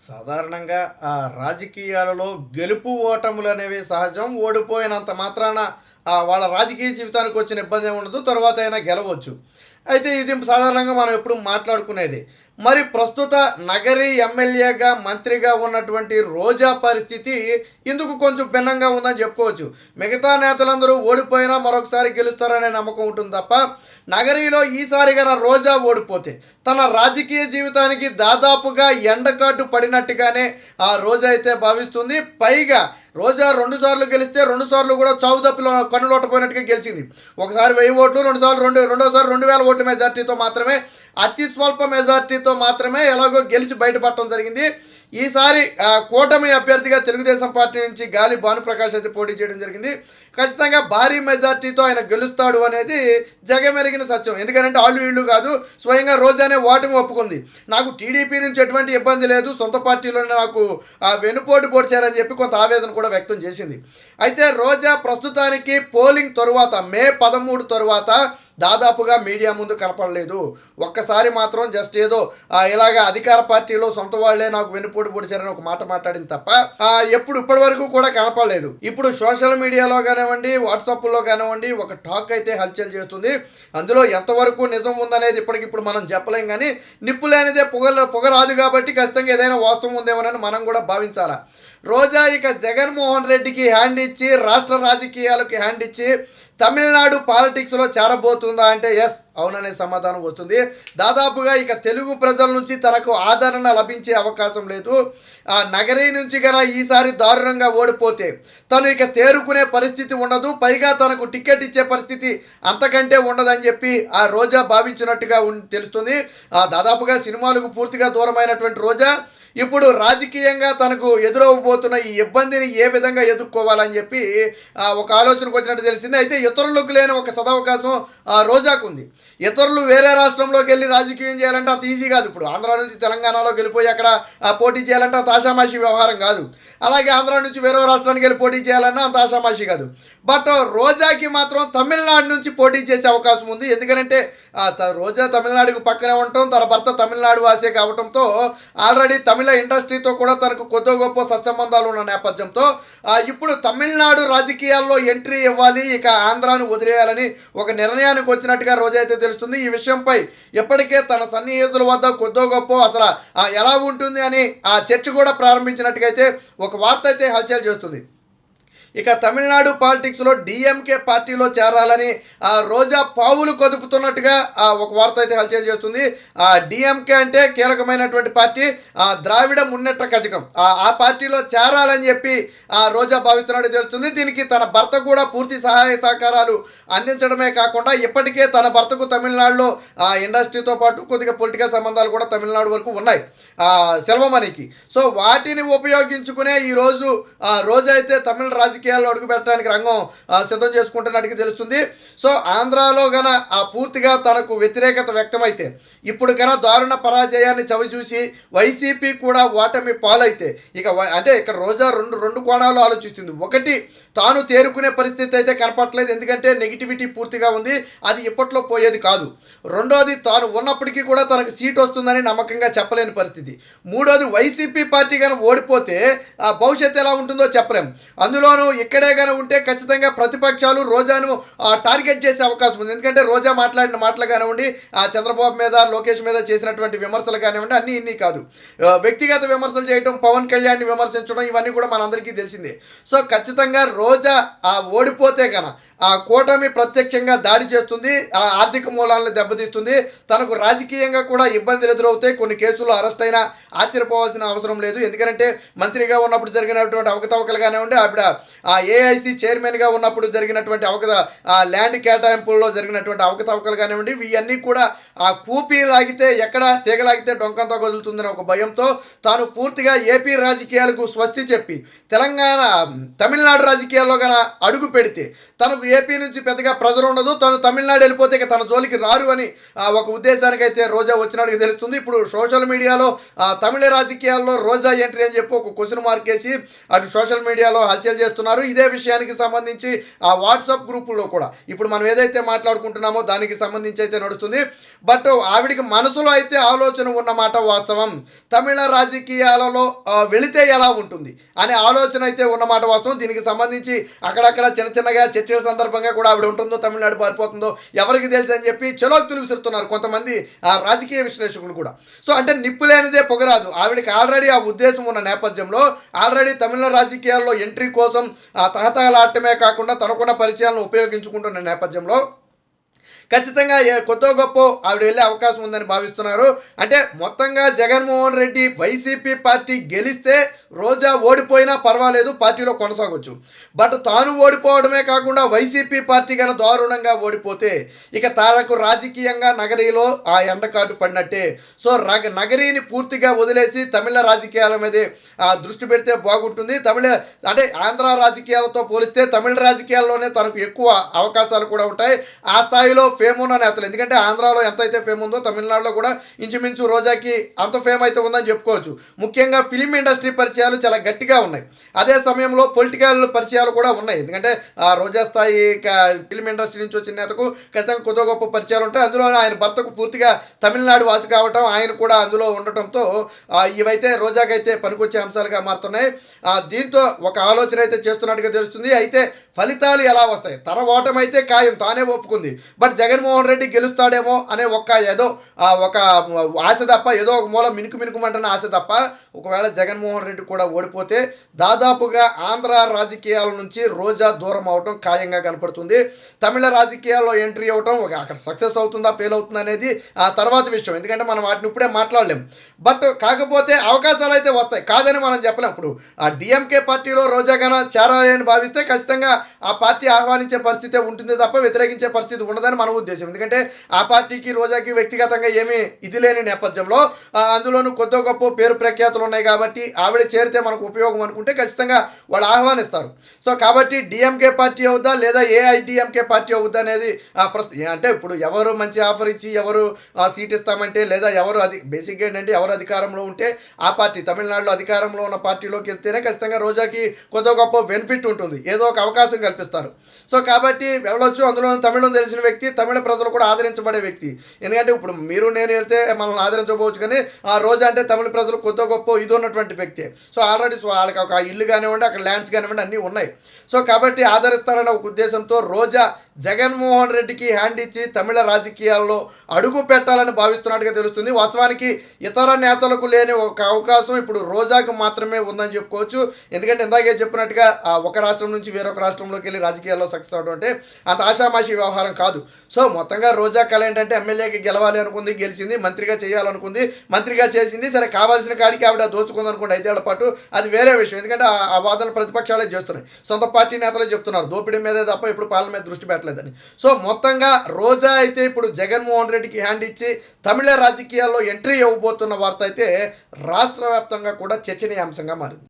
సాధారణంగా రాజకీయాలలో గెలుపు ఓటములు అనేవి సహజం. ఓడిపోయినంత మాత్రాన వాళ్ళ రాజకీయ జీవితానికి వచ్చిన ఇబ్బంది ఏమి ఉండదు. తర్వాత అయినా గెలవచ్చు. అయితే ఇది సాధారణంగా మనం ఎప్పుడు మాట్లాడుకునేది. మరి ప్రస్తుత నగరి ఎమ్మెల్యేగా మంత్రిగా ఉన్నటువంటి రోజా పరిస్థితి ఇందుకు కొంచెం భిన్నంగా ఉందని చెప్పుకోవచ్చు. మిగతా నేతలందరూ ఓడిపోయినా మరొకసారి గెలుస్తారనే నమ్మకం ఉంటుంది తప్ప, నగరిలో ఈసారిగా రోజా ఓడిపోతే తన రాజకీయ జీవితానికి దాదాపుగా ఎండకాటు పడినట్టుగానే ఆ రోజా అయితే భావిస్తుంది. పైగా రోజా 2 సార్లు గెలిస్తే 2 సార్లు కూడా చావు తప్పిలో కన్నులోటపోయినట్టుగా గెలిచింది. ఒకసారి 1000 ఓట్లు, రెండోసారి 2000 ఓట్ల మెజార్టీతో మాత్రమే, అతి స్వల్ప మెజార్టీతో మాత్రమే ఎలాగో గెలిచి బయటపడటం జరిగింది. ఈసారి కూటమి అభ్యర్థిగా తెలుగుదేశం పార్టీ నుంచి గాలి భానుప్రకాష్ అయితే పోటీ చేయడం జరిగింది. ఖచ్చితంగా భారీ మెజార్టీతో ఆయన గెలుస్తాడు అనేది జగమెరిగిన సత్యం. ఎందుకంటే ఆళ్ళు ఇళ్ళు కాదు, స్వయంగా రోజానే ఓటమి ఒప్పుకుంది. నాకు టీడీపీ నుంచి ఎటువంటి ఇబ్బంది లేదు, సొంత పార్టీలోనే నాకు వెనుపోటు పొడిచారని చెప్పి కొంత ఆవేదన కూడా వ్యక్తం చేసింది. అయితే రోజా ప్రస్తుతానికి పోలింగ్ తరువాత మే 13 తరువాత దాదాపుగా మీడియా ముందు కనపడలేదు. ఒక్కసారి మాత్రం జస్ట్ ఏదో ఇలాగ అధికార పార్టీలో సొంత వాళ్లే నాకు వెనుపోటు పొడిచారని ఒక మాట మాట్లాడింది తప్ప ఇప్పటి వరకు కూడా కనపడలేదు. ఇప్పుడు సోషల్ మీడియాలో కానివ్వండి, వాట్సాప్లో కానివ్వండి ఒక టాక్ అయితే హల్చల్ చేస్తుంది. అందులో ఎంతవరకు నిజం ఉందనేది ఇప్పటికిప్పుడు మనం చెప్పలేం. కానీ నిప్పు లేనిదే పొగ రాదు కాబట్టి ఖచ్చితంగా ఏదైనా వాస్తవం ఉందేమోనని మనం కూడా భావించాలా. రోజా ఇక జగన్మోహన్ రెడ్డికి హ్యాండ్ ఇచ్చి, రాష్ట్ర రాజకీయాలకు హ్యాండ్ ఇచ్చి తమిళనాడు పాలిటిక్స్లో చేరబోతుందా అంటే ఎస్, అవుననే సమాధానం వస్తుంది. దాదాపుగా ఇక తెలుగు ప్రజల నుంచి తనకు ఆదరణ లభించే అవకాశం లేదు. ఆ నగరీ నుంచి కన్నా ఈసారి దారుణంగా ఓడిపోతే తను ఇక తేరుకునే పరిస్థితి ఉండదు. పైగా తనకు టికెట్ ఇచ్చే పరిస్థితి అంతకంటే ఉండదని చెప్పి ఆ రోజా భావించినట్టుగా తెలుస్తుంది. దాదాపుగా సినిమాలకు పూర్తిగా దూరమైనటువంటి రోజా ఇప్పుడు రాజకీయంగా తనకు ఎదురవబోతున్న ఈ ఇబ్బందిని ఏ విధంగా ఎదుర్కోవాలని చెప్పి ఒక ఆలోచనకు వచ్చినట్టు తెలిసింది. అయితే ఇతరులకు లేని ఒక సదవకాశం రోజాకు ఉంది. ఇతరులు వేరే రాష్ట్రంలోకి వెళ్ళి రాజకీయం చేయాలంటే అంత ఈజీ కాదు. ఇప్పుడు ఆంధ్ర నుంచి తెలంగాణలో వెళ్ళిపోయి అక్కడ పోటీ చేయాలంటే అంత ఆషామాషి వ్యవహారం కాదు. అలాగే ఆంధ్ర నుంచి వేరే రాష్ట్రానికి వెళ్ళి పోటీ చేయాలన్నా అంత ఆషామాషి కాదు. బట్ రోజాకి మాత్రం తమిళనాడు నుంచి పోటీ చేసే అవకాశం ఉంది. ఎందుకంటే రోజా తమిళనాడుకు పక్కనే ఉండటం, తన భర్త తమిళనాడు వాసే కావడంతో ఆల్రెడీ తమిళ ఇండస్ట్రీతో కూడా తనకు కొద్దో గొప్ప సత్సంబంధాలు ఉన్న నేపథ్యంతో ఇప్పుడు తమిళనాడు రాజకీయాల్లో ఎంట్రీ ఇవ్వాలి, ఇక ఆంధ్రాను వదిలేయాలని ఒక నిర్ణయానికి వచ్చినట్టుగా రోజా అయితే తెలుస్తుంది. ఈ విషయంపై ఇప్పటికే తన సన్నిహితుల వద్ద కొద్దో గొప్ప అసలు ఎలా ఉంటుంది అని చర్చ కూడా ప్రారంభించినట్టుగా అయితే ఒక వార్త అయితే హల్చల్ చేస్తుంది. ఇక తమిళనాడు పాలిటిక్స్లో డిఎంకే పార్టీలో చేరాలని రోజా పావులు కదుపుతున్నట్టుగా ఒక వార్త అయితే హల్చల్ చేస్తుంది. డిఎంకే అంటే కీలకమైనటువంటి పార్టీ, ద్రావిడ మున్నేట్ర కజగం. ఆ పార్టీలో చేరాలని చెప్పి రోజా భావిస్తున్నట్టు తెలుస్తుంది. దీనికి తన భర్త కూడా పూర్తి సహాయ సహకారాలు అందించడమే కాకుండా ఇప్పటికే తన భర్తకు తమిళనాడులో ఇండస్ట్రీతో పాటు కొద్దిగా పొలిటికల్ సంబంధాలు కూడా తమిళనాడు వరకు ఉన్నాయి సెల్వమణికి. సో వాటిని ఉపయోగించుకునే ఈరోజు రోజా అయితే తమిళ రాజకీయాల్లో అడుగు పెట్టడానికి రంగం సిద్ధం చేసుకుంటున్నట్టుగా తెలుస్తుంది. సో ఆంధ్రాలో గన పూర్తిగా తనకు వ్యతిరేకత వ్యక్తమైతే, ఇప్పుడు గన దారుణ పరాజయాన్ని చవిచూసి వైసీపీ కూడా ఓటమి పాలైతే ఇక అంటే ఇక్కడ రోజా రెండు కోణాలు ఆలోచిస్తుంది. ఒకటి, తాను తేరుకునే పరిస్థితి అయితే కనపట్లేదు, ఎందుకంటే నెగిటివిటీ పూర్తిగా ఉంది, అది ఇప్పట్లో పోయేది కాదు. రెండోది, తాను ఉన్నప్పటికీ కూడా తనకు సీట్ వస్తుందని నమ్మకంగా చెప్పలేని పరిస్థితి. మూడోది, వైసీపీ పార్టీ కనుక ఓడిపోతే భవిష్యత్తు ఎలా ఉంటుందో చెప్పలేం. అందులోనూ ఇక్కడే కనుక ఉంటే ఖచ్చితంగా ప్రతిపక్షాలు రోజాను టార్గెట్ చేసే అవకాశం ఉంది. ఎందుకంటే రోజా మాట్లాడిన మాటలు కానివ్వండి, చంద్రబాబు మీద, లోకేష్ మీద చేసినటువంటి విమర్శలు కానివ్వండి, అన్నీ ఇన్ని కాదు, వ్యక్తిగత విమర్శలు చేయడం, పవన్ కళ్యాణ్ని విమర్శించడం, ఇవన్నీ కూడా మనందరికీ తెలిసిందే. సో ఖచ్చితంగా రోజా ఓడిపోతే కన కూటమి ప్రత్యక్షంగా దాడి చేస్తుంది, ఆర్థిక మూలాలను దెబ్బతీస్తుంది, తనకు రాజకీయంగా కూడా ఇబ్బందులు ఎదురవుతాయి. కొన్ని కేసుల్లో అరెస్ట్ అయినా ఆశ్చర్యపోవాల్సిన అవసరం లేదు. ఎందుకంటే మంత్రిగా ఉన్నప్పుడు జరిగినటువంటి అవకతవకలు కానివ్వండి, ఆవిడ ఏఐసి చైర్మన్గా ఉన్నప్పుడు జరిగినటువంటి ల్యాండ్ కేటాయింపుల్లో జరిగినటువంటి అవకతవకలు కానివ్వండి, ఇవన్నీ కూడా కూపీ లాగితే ఎక్కడ తీగలాగితే డొంకంతో వదులుతుందని ఒక భయంతో తాను పూర్తిగా ఏపీ రాజకీయాలకు స్వస్తి చెప్పి తమిళనాడు రాజకీయాల్లో కన్నా అడుగు పెడితే తనకు ఏపీ నుంచి పెద్దగా ప్రెజర్ ఉండదు, తను తమిళనాడు వెళ్ళిపోతే ఇక తన జోలికి రారు అని ఒక ఉద్దేశానికైతే రోజా వచ్చినట్టుగా తెలుస్తుంది. ఇప్పుడు సోషల్ మీడియాలో తమిళ రాజకీయాల్లో రోజా ఎంట్రీ అని చెప్పి ఒక క్వశ్చన్ మార్క్ వేసి అటు సోషల్ మీడియాలో హల్చల్ చేస్తున్నారు. ఇదే విషయానికి సంబంధించి వాట్సాప్ గ్రూపుల్లో కూడా ఇప్పుడు మనం ఏదైతే మాట్లాడుకుంటున్నామో దానికి సంబంధించి అయితే నడుస్తుంది. బట్ ఆవిడికి మనసులో అయితే ఆలోచన ఉన్నమాట వాస్తవం. తమిళ రాజకీయాలలో వెళితే ఎలా ఉంటుంది అనే ఆలోచన అయితే ఉన్నమాట వాస్తవం. దీనికి సంబంధించి అక్కడక్కడ చిన్న చిన్నగా చర్చల సందర్భంగా కూడా ఆవిడ ఉంటుందో తమిళనాడు పారిపోతుందో ఎవరికి తెలుసు అని చెప్పి చలోక్తులు విసురుతున్నారు కొంతమంది రాజకీయ విశ్లేషకులు కూడా. సో అంటే నిప్పు లేనిదే పొగరాదు. ఆవిడకి ఆల్రెడీ ఆ ఉద్దేశం ఉన్న నేపథ్యంలో ఆల్రెడీ తమిళ రాజకీయాల్లో ఎంట్రీ కోసం తహతహలాడటమే కాకుండా తనకున్న పరిచయాలను ఉపయోగించుకుంటున్న నేపథ్యంలో ఖచ్చితంగా కొద్దో గొప్ప ఆవిడ వెళ్ళే అవకాశం ఉందని భావిస్తున్నారు. అంటే మొత్తంగా జగన్మోహన్ రెడ్డి వైసీపీ పార్టీ గెలిస్తే రోజా ఓడిపోయినా పర్వాలేదు, పార్టీలో కొనసాగొచ్చు. బట్ తాను ఓడిపోవడమే కాకుండా వైసీపీ పార్టీ కన్నా దారుణంగా ఓడిపోతే ఇక తారకు రాజకీయంగా నగరీలో ఆ ఎండకాటు పడినట్టే. సో నగరీని పూర్తిగా వదిలేసి తమిళ రాజకీయాల మీదే దృష్టి పెడితే బాగుంటుంది. అంటే ఆంధ్ర రాజకీయాలతో పోలిస్తే తమిళ రాజకీయాల్లోనే తనకు ఎక్కువ అవకాశాలు కూడా ఉంటాయి. ఆ స్థాయిలో ఫేమ్ ఉన్న నేతలు, ఎందుకంటే ఆంధ్రాలో ఎంత అయితే ఫేమ్ ఉందో తమిళనాడులో కూడా ఇంచుమించు రోజాకి అంత ఫేమ్ అయితే ఉందని చెప్పుకోవచ్చు. ముఖ్యంగా ఫిలిం ఇండస్ట్రీ పరిచయాలు చాలా గట్టిగా ఉన్నాయి. అదే సమయంలో పొలిటికల్ పరిచయాలు కూడా ఉన్నాయి. ఎందుకంటే రోజా స్థాయి ఫిలిం ఇండస్ట్రీ నుంచి వచ్చిన నేతకు ఖచ్చితంగా కొద్ది గొప్ప పరిచయాలు ఉంటాయి. అందులో ఆయన భర్తకు పూర్తిగా తమిళనాడు వాసి కావటం, ఆయన కూడా అందులో ఉండటంతో ఇవైతే రోజాకైతే పనికొచ్చే అంశాలుగా మారుతున్నాయి. దీంతో ఒక ఆలోచన అయితే చేస్తున్నట్టుగా తెలుస్తుంది. అయితే ఫలితాలు ఎలా వస్తాయి? తన ఓటమి అయితే ఖాయం, తానే ఒప్పుకుంది. బట్ జగన్మోహన్ రెడ్డి గెలుస్తాడేమో అనే ఏదో ఒక ఆశ తప్ప, ఏదో ఒక మూల మినుకుమంటున్న ఆశ తప్ప, ఒకవేళ జగన్మోహన్ రెడ్డి కూడా ఓడిపోతే దాదాపుగా ఆంధ్ర రాజకీయాల నుంచి రోజా దూరం అవటం ఖాయంగా కనపడుతుంది. తమిళ రాజకీయాల్లో ఎంట్రీ అవ్వటం అక్కడ సక్సెస్ అవుతుందా ఫెయిల్ అవుతుందా అనేది ఆ తర్వాత విషయం, ఎందుకంటే మనం వాటిని ఇప్పుడే మాట్లాడలేం. బట్ కాకపోతే అవకాశాలు అయితే వస్తాయి, కాదని మనం చెప్పలేం. ఇప్పుడు ఆ డిఎంకే పార్టీలో రోజా కన్నా చేరాలి అని భావిస్తే ఖచ్చితంగా ఆ పార్టీ ఆహ్వానించే పరిస్థితే ఉంటుంది తప్ప వ్యతిరేకించే పరిస్థితి ఉండదని మన ఉద్దేశం. ఎందుకంటే ఆ పార్టీకి రోజాకి వ్యక్తిగతంగా ఏమీ ఇది లేని నేపథ్యంలో అందులోనూ కొద్ది గొప్ప పేరు ప్రఖ్యాతులు ఉన్నాయి కాబట్టి ఆవిడ చేరితే మనకు ఉపయోగం అనుకుంటే ఖచ్చితంగా వాళ్ళు ఆహ్వానిస్తారు. సో కాబట్టి డిఎంకే పార్టీ అవుద్దా లేదా ఏఐడిఎంకే పార్టీ అవుద్దా అనేది అంటే ఇప్పుడు ఎవరు మంచి ఆఫర్ ఇచ్చి ఎవరు సీట్ ఇస్తామంటే లేదా ఎవరు బేసిక్గా ఏంటంటే ఎవరు అధికారంలో ఉంటే ఆ పార్టీ, తమిళనాడులో అధికారంలో ఉన్న పార్టీలోకి వెళ్తేనే ఖచ్చితంగా రోజాకి కొద్ది గొప్ప బెనిఫిట్ ఉంటుంది, ఏదో ఒక అవకాశం కల్పిస్తారు. సో కాబట్టి వెళ్ళొచ్చు. అందులో తమిళం తెలిసిన వ్యక్తి, తమిళ ప్రజలు కూడా ఆదరించబడే వ్యక్తి. ఎందుకంటే ఇప్పుడు మీరు నేను వెళ్తే మనల్ని ఆదరించకపోవచ్చు, కానీ ఆ రోజా అంటే తమిళ ప్రజలు కొద్ది గొప్ప ఇది ఉన్నటువంటి వ్యక్తి. సో ఆల్రెడీ వాళ్ళకి ఒక ఇల్లు కానివ్వండి, అక్కడ ల్యాండ్స్ కానివ్వండి అన్నీ ఉన్నాయి. సో కాబట్టి ఆదరిస్తారన్న ఒక ఉద్దేశంతో రోజా జగన్మోహన్ రెడ్డికి హ్యాండ్ ఇచ్చి తమిళ రాజకీయాల్లో అడుగు పెట్టాలని భావిస్తున్నట్టుగా తెలుస్తుంది. వాస్తవానికి ఇతర నేతలకు లేని ఒక అవకాశం ఇప్పుడు రోజాకు మాత్రమే ఉందని చెప్పుకోవచ్చు. ఎందుకంటే ఇందాకే చెప్పినట్టుగా ఒక రాష్ట్రం నుంచి వేరొక రాష్ట్రంలోకి వెళ్ళి రాజకీయాల్లో సక్సెస్ అవడం అంటే అంత ఆషామాషి వ్యవహారం కాదు. సో మొత్తంగా రోజా కళ ఏంటంటే ఎమ్మెల్యేకి గెలవాలి అనుకుంది, గెలిచింది, మంత్రిగా చేయాలనుకుంది, మంత్రిగా చేసింది. సరే కావాల్సిన కాడికి ఆవిడ దోచుకుంది అనుకోండి 5 ఏళ్ల పాటు, అది వేరే విషయం. ఎందుకంటే ఆ వాదన ప్రతిపక్షాలే చేస్తున్నాయి, సొంత పార్టీ నేతలే చెప్తున్నారు దోపిడీ మీదే తప్ప ఇప్పుడు పాలన మీద దృష్టి పెట్టలేదని. సో మొత్తంగా రోజా అయితే ఇప్పుడు జగన్మోహన్ రెడ్డికి హ్యాండ్ ఇచ్చి తమిళ రాజకీయాల్లో ఎంట్రీ ఇవ్వబోతున్న వార్త అయితే రాష్ట్ర వ్యాప్తంగా కూడా చర్చనీయాంశంగా మారింది.